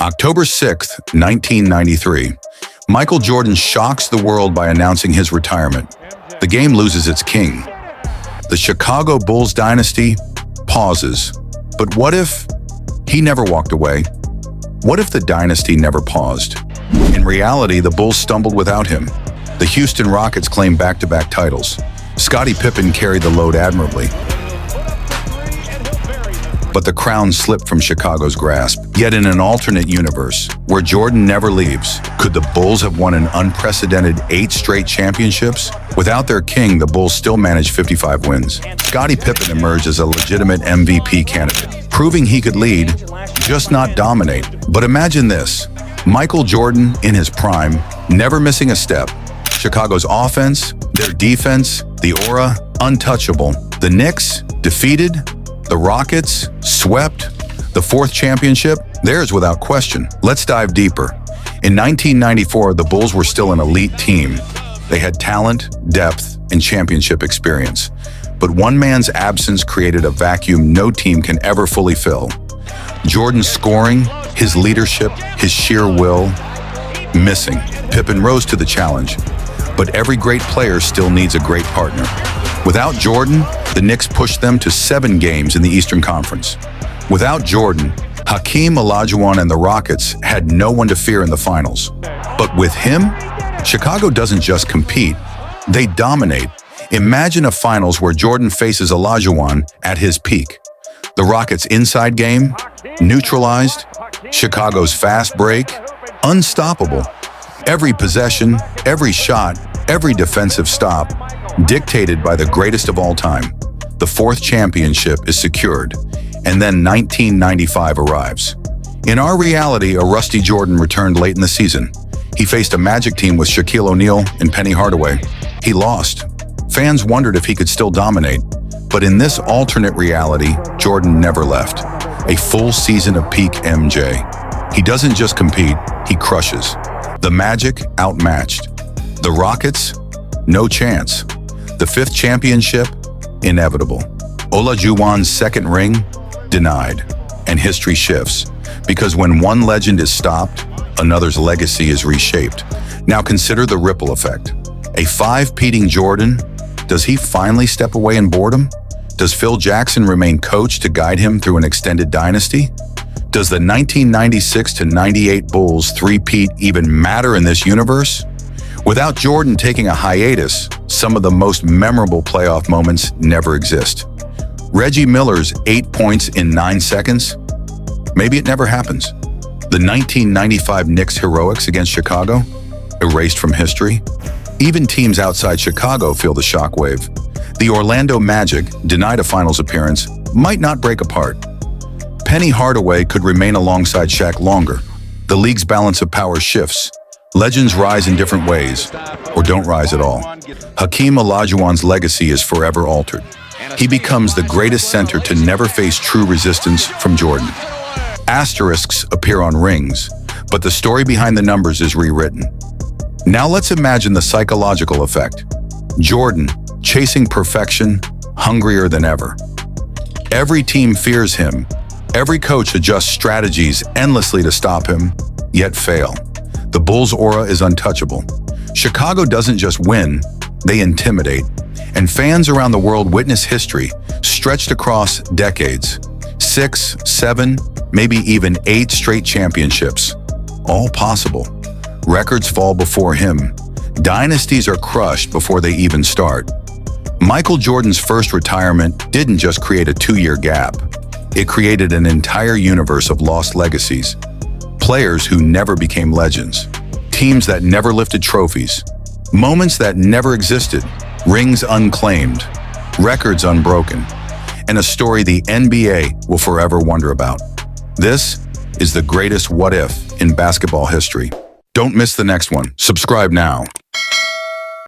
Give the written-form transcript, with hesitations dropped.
October 6, 1993. Michael Jordan shocks the world by announcing his retirement. The game loses its king. The Chicago Bulls dynasty pauses. But what if he never walked away? What if the dynasty never paused? In reality, the Bulls stumbled without him. The Houston Rockets claimed back-to-back titles. Scottie Pippen carried the load admirably. But the crown slipped from Chicago's grasp. Yet in an alternate universe, where Jordan never leaves, could the Bulls have won an unprecedented 8 straight championships? Without their king, the Bulls still managed 55 wins. Scottie Pippen emerged as a legitimate MVP candidate, proving he could lead, just not dominate. But imagine this, Michael Jordan in his prime, never missing a step. Chicago's offense, their defense, the aura, untouchable. The Knicks, defeated. The Rockets, swept. The 4th championship, theirs without question. Let's dive deeper. In 1994, the Bulls were still an elite team. They had talent, depth, and championship experience. But one man's absence created a vacuum no team can ever fully fill. Jordan's scoring, his leadership, his sheer will, missing. Pippen rose to the challenge. But every great player still needs a great partner. Without Jordan, the Knicks pushed them to 7 games in the Eastern Conference. Without Jordan, Hakeem Olajuwon and the Rockets had no one to fear in the finals. But with him, Chicago doesn't just compete, they dominate. Imagine a finals where Jordan faces Olajuwon at his peak. The Rockets' inside game, neutralized. Chicago's fast break, unstoppable. Every possession, every shot, every defensive stop, dictated by the greatest of all time. The 4th championship is secured, and then 1995 arrives. In our reality, a rusty Jordan returned late in the season. He faced a Magic team with Shaquille O'Neal and Penny Hardaway. He lost. Fans wondered if he could still dominate. But in this alternate reality, Jordan never left. A full season of peak MJ. He doesn't just compete, he crushes. The Magic, outmatched. The Rockets, no chance. The 5th championship, inevitable. Olajuwon's 2nd ring, denied. And history shifts. Because when one legend is stopped, another's legacy is reshaped. Now consider the ripple effect. A 5-peating Jordan, does he finally step away in boredom? Does Phil Jackson remain coach to guide him through an extended dynasty? Does the 1996-98 Bulls 3-peat even matter in this universe? Without Jordan taking a hiatus, some of the most memorable playoff moments never exist. Reggie Miller's 8 points in 9 seconds? Maybe it never happens. The 1995 Knicks heroics against Chicago? Erased from history? Even teams outside Chicago feel the shockwave. The Orlando Magic, denied a finals appearance, might not break apart. Penny Hardaway could remain alongside Shaq longer. The league's balance of power shifts. Legends rise in different ways, or don't rise at all. Hakeem Olajuwon's legacy is forever altered. He becomes the greatest center to never face true resistance from Jordan. Asterisks appear on rings, but the story behind the numbers is rewritten. Now let's imagine the psychological effect. Jordan, chasing perfection, hungrier than ever. Every team fears him. Every coach adjusts strategies endlessly to stop him, yet fail. The Bulls' aura is untouchable. Chicago doesn't just win, they intimidate. And fans around the world witness history stretched across decades. 6, 7, maybe even 8 straight championships. All possible. Records fall before him. Dynasties are crushed before they even start. Michael Jordan's first retirement didn't just create a 2-year gap. It created an entire universe of lost legacies. Players who never became legends. Teams that never lifted trophies. Moments that never existed. Rings unclaimed. Records unbroken. And a story the NBA will forever wonder about. This is the greatest what if in basketball history. Don't miss the next one. Subscribe now.